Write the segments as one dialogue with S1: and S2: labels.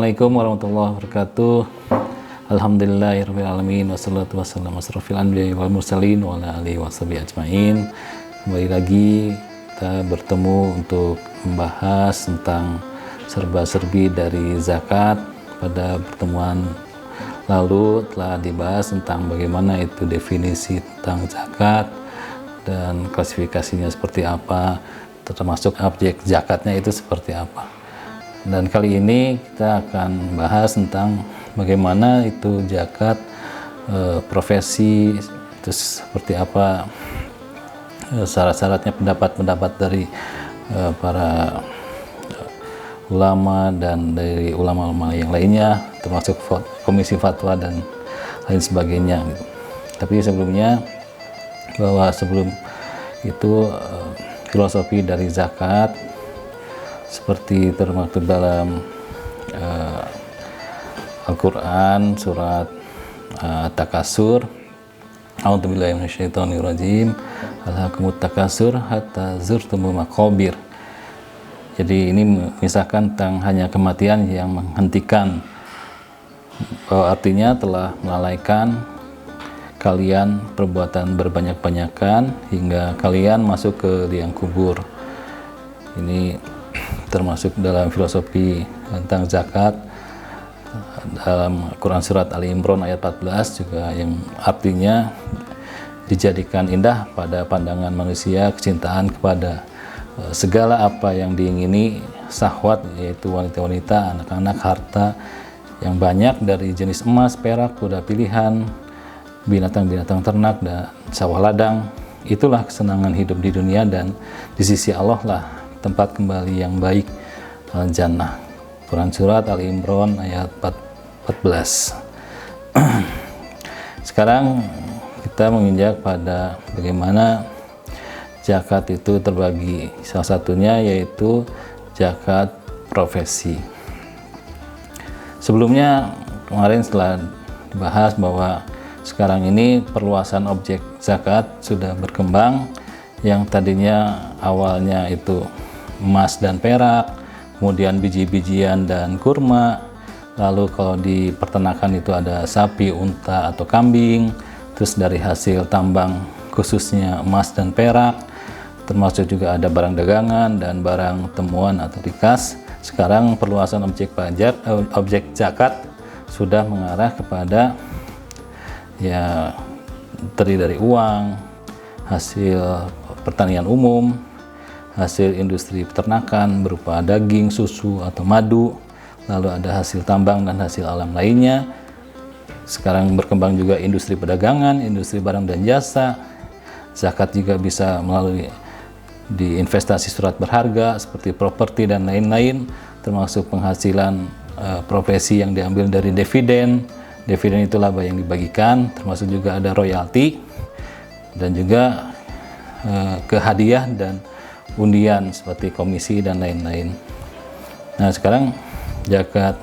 S1: Assalamualaikum warahmatullahi wabarakatuh. Alhamdulillahirrahmanirrahim. Wassalatu wassalamu asrofil anbiya'i wal mursalin wa ala alihi washabihi ajma'in. Kembali lagi kita bertemu untuk membahas tentang serba-serbi dari zakat. Pada pertemuan lalu telah dibahas tentang bagaimana itu definisi tentang zakat dan klasifikasinya seperti apa, termasuk objek zakatnya itu seperti apa. Dan kali ini kita akan bahas tentang bagaimana itu zakat, profesi itu seperti apa, syarat-syaratnya, pendapat-pendapat dari para ulama dan dari ulama-ulama yang lainnya, termasuk komisi fatwa dan lain sebagainya gitu. Tapi sebelumnya, sebelum itu filosofi dari zakat seperti termaktub dalam Al-Quran surat At-Takasur, A'udzubillahi minasyaitonirrajim, alhaakumut takasur hatta zurtumul maqabir. Jadi ini memisahkan tentang hanya kematian yang menghentikan, bahwa artinya telah melalaikan kalian perbuatan berbanyak-banyakan hingga kalian masuk ke liang kubur. Ini termasuk dalam filosofi tentang zakat dalam Quran surat Ali Imran ayat 14 juga, yang artinya dijadikan indah pada pandangan manusia kecintaan kepada segala apa yang diingini syahwat, yaitu wanita-wanita, anak-anak, harta yang banyak dari jenis emas, perak, kuda pilihan, binatang-binatang ternak dan sawah ladang. Itulah kesenangan hidup di dunia, dan di sisi Allah lah tempat kembali yang baik, al-jannah. Quran surat Ali Imran ayat 14. Sekarang kita menginjak pada bagaimana zakat itu terbagi. Salah satunya yaitu zakat profesi. Sebelumnya kemarin setelah dibahas bahwa sekarang ini perluasan objek zakat sudah berkembang, yang tadinya awalnya itu emas dan perak, kemudian biji-bijian dan kurma, lalu kalau di peternakan itu ada sapi, unta atau kambing, terus dari hasil tambang khususnya emas dan perak, termasuk juga ada barang dagangan dan barang temuan atau rikas. Sekarang perluasan objek zakat sudah mengarah kepada ya terdiri dari uang, hasil pertanian umum, hasil industri peternakan berupa daging, susu atau madu, lalu ada hasil tambang dan hasil alam lainnya. Sekarang berkembang juga industri perdagangan, industri barang dan jasa. Zakat juga bisa melalui di investasi surat berharga seperti properti dan lain-lain, termasuk penghasilan profesi yang diambil dari dividen. Dividen itu laba yang dibagikan, termasuk juga ada royalti dan juga kehadiah dan undian seperti komisi dan lain-lain. Nah, sekarang zakat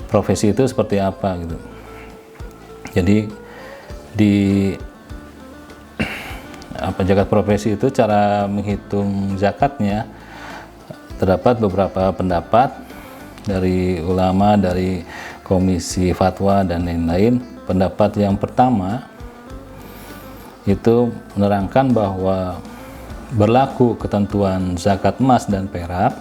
S1: profesi itu seperti apa gitu. Jadi di zakat profesi itu, cara menghitung zakatnya terdapat beberapa pendapat dari ulama, dari komisi fatwa dan lain-lain. Pendapat yang pertama itu menerangkan bahwa berlaku ketentuan zakat emas dan perak,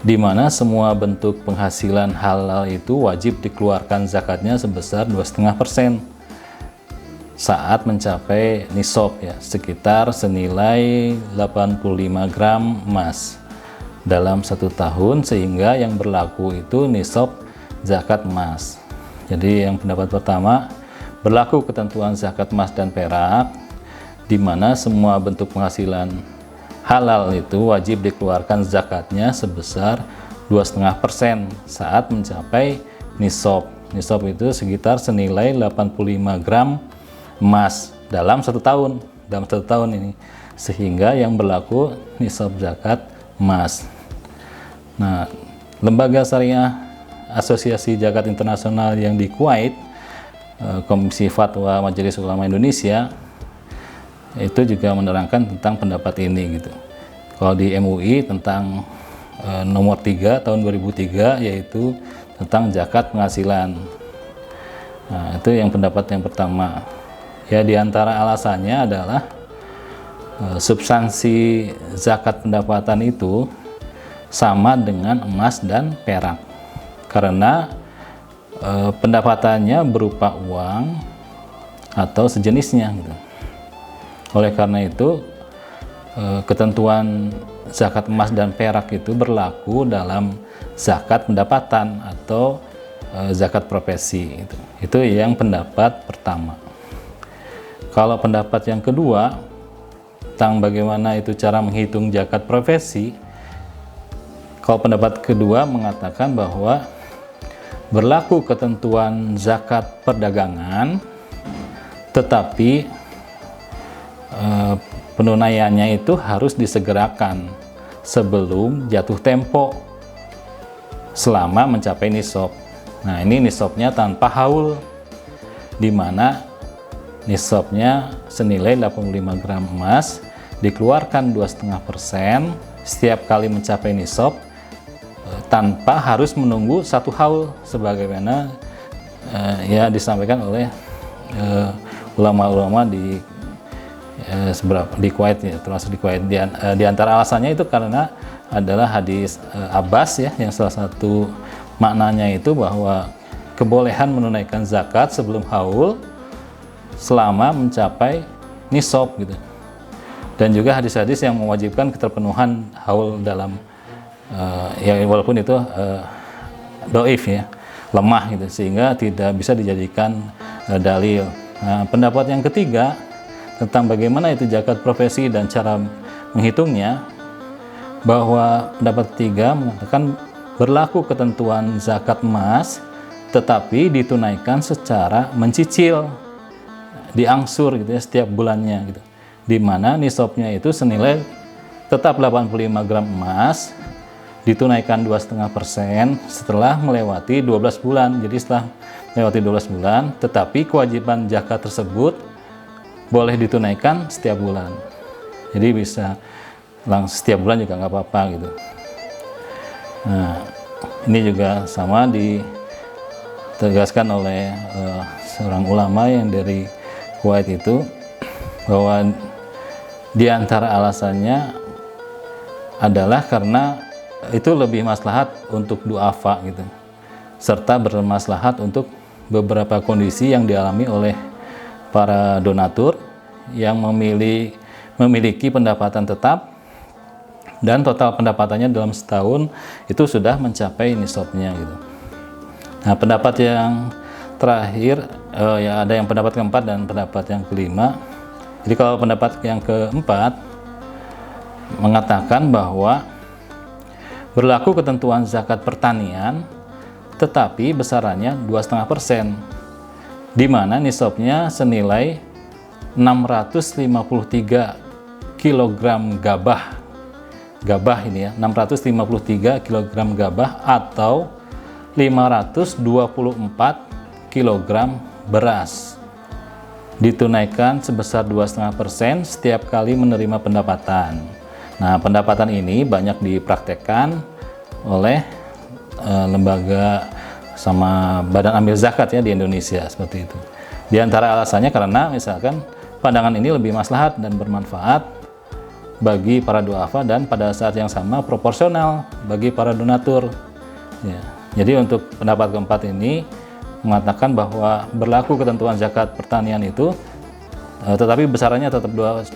S1: di mana semua bentuk penghasilan halal itu wajib dikeluarkan zakatnya sebesar 2,5% saat mencapai nisab, ya, sekitar senilai 85 gram emas dalam 1 tahun, sehingga yang berlaku itu nisab zakat emas. Jadi yang pendapat pertama, berlaku ketentuan zakat emas dan perak, di mana semua bentuk penghasilan halal itu wajib dikeluarkan zakatnya sebesar 2,5% saat mencapai nisab. Nisab itu sekitar senilai 85 gram emas dalam 1 tahun. Dalam 1 tahun ini, sehingga yang berlaku nisab zakat emas. Nah, lembaga syariah Asosiasi Zakat Internasional yang di Kuwait, Komisi Fatwa Majelis Ulama Indonesia, itu juga menerangkan tentang pendapat ini gitu. Kalau di MUI tentang nomor 3 tahun 2003, yaitu tentang zakat penghasilan. Nah, itu yang pendapat yang pertama. Ya, diantara alasannya adalah substansi zakat pendapatan itu sama dengan emas dan perak, karena pendapatannya berupa uang atau sejenisnya gitu. Oleh karena itu ketentuan zakat emas dan perak itu berlaku dalam zakat pendapatan atau zakat profesi. Itu yang pendapat pertama. Kalau pendapat yang kedua tentang bagaimana itu cara menghitung zakat profesi, kalau pendapat kedua mengatakan bahwa berlaku ketentuan zakat perdagangan, tetapi penunaiannya itu harus disegerakan sebelum jatuh tempo selama mencapai nisab. Nah, ini nisabnya tanpa haul, di mana nisabnya senilai 85 gram emas, dikeluarkan 2,5% setiap kali mencapai nisab tanpa harus menunggu 1 haul sebagaimana ya disampaikan oleh ulama-ulama di Kuwait, ya, termasuk di Kuwait. Di antara alasannya itu karena adalah hadis Abbas, ya, yang salah satu maknanya itu bahwa kebolehan menunaikan zakat sebelum haul selama mencapai nisab gitu. Dan juga hadis-hadis yang mewajibkan keterpenuhan haul dalam ya walaupun itu doif, ya, lemah gitu, sehingga tidak bisa dijadikan dalil. Nah, pendapat yang ketiga tentang bagaimana itu zakat profesi dan cara menghitungnya, bahwa pendapat ketiga mengatakan berlaku ketentuan zakat emas tetapi ditunaikan secara mencicil, diangsur gitu ya, setiap bulannya gitu, di mana nisabnya itu senilai tetap 85 gram emas, ditunaikan 2,5% setelah melewati 12 bulan. Jadi setelah melewati 12 bulan, tetapi kewajiban zakat tersebut boleh ditunaikan setiap bulan. Jadi bisa langsung setiap bulan juga nggak apa-apa gitu. Nah, ini juga sama ditegaskan oleh seorang ulama yang dari Kuwait itu, bahwa di antara alasannya adalah karena itu lebih maslahat untuk duafa gitu, serta bermaslahat untuk beberapa kondisi yang dialami oleh para donatur yang memiliki pendapatan tetap dan total pendapatannya dalam setahun itu sudah mencapai nisabnya gitu. Nah, pendapat yang terakhir ya ada yang pendapat keempat dan pendapat yang kelima. Jadi kalau pendapat yang keempat mengatakan bahwa berlaku ketentuan zakat pertanian tetapi besarannya 2,5%, di mana nisabnya senilai 653 kg gabah ini ya, 653 kg gabah atau 524 kg beras, ditunaikan sebesar 2,5% setiap kali menerima pendapatan. Nah, pendapatan ini banyak dipraktekkan oleh lembaga sama badan amil zakat ya di Indonesia seperti itu. Di antara alasannya karena misalkan pandangan ini lebih maslahat dan bermanfaat bagi para duafa dan pada saat yang sama proporsional bagi para donatur. Ya. Jadi untuk pendapat keempat ini mengatakan bahwa berlaku ketentuan zakat pertanian itu tetapi besarannya tetap 2,5%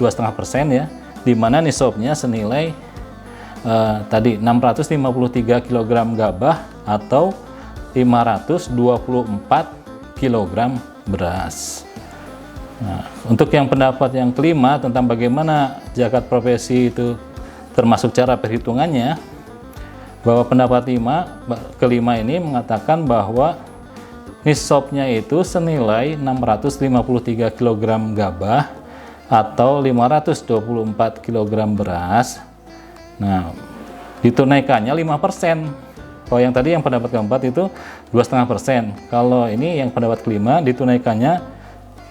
S1: ya, di mana nisabnya senilai tadi 653 kg gabah atau 524 kg beras. Nah, untuk yang pendapat yang kelima tentang bagaimana zakat profesi itu termasuk cara perhitungannya, bahwa pendapat kelima ini mengatakan bahwa nisabnya itu senilai 653 kg gabah atau 524 kg beras. Nah, ditunaikannya 5%. Kalau yang tadi yang pendapat keempat itu 2,5%. Kalau ini yang pendapat kelima ditunaikannya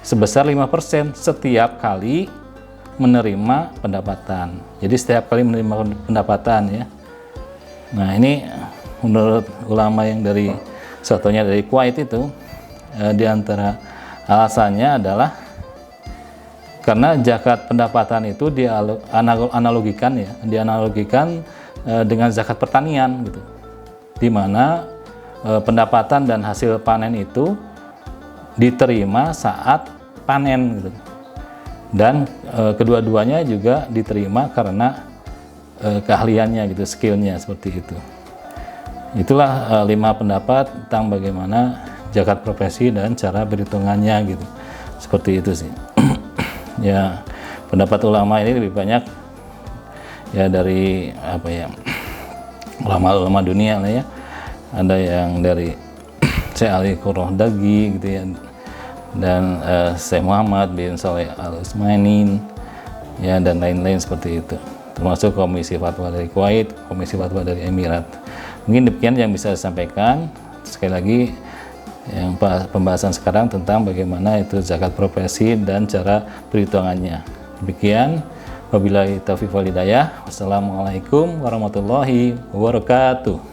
S1: sebesar 5% setiap kali menerima pendapatan. Jadi setiap kali menerima pendapatan ya. Nah, ini menurut ulama yang dari satunya dari Kuwait itu, di antara alasannya adalah karena zakat pendapatan itu dianalogikan dengan zakat pertanian gitu, di mana pendapatan dan hasil panen itu diterima saat panen gitu, dan kedua-duanya juga diterima karena keahliannya gitu, skillnya seperti itu. Itulah 5 pendapat tentang bagaimana zakat profesi dan cara perhitungannya gitu, seperti itu sih. Ya, pendapat ulama ini lebih banyak ya dari ulama-ulama dunia lah ya. Ada yang dari Syekh Ali Qurradagi gitu ya, dan Syekh Muhammad bin Shalih Al-Utsaimin ya, dan lain-lain seperti itu, termasuk Komisi Fatwa dari Kuwait, Komisi Fatwa dari Emirat. Mungkin demikian yang bisa saya sampaikan. Sekali lagi, yang pembahasan sekarang tentang bagaimana itu zakat profesi dan cara perhitungannya. Demikian, wabillahi taufiq wal hidayah. Wassalamualaikum warahmatullahi wabarakatuh.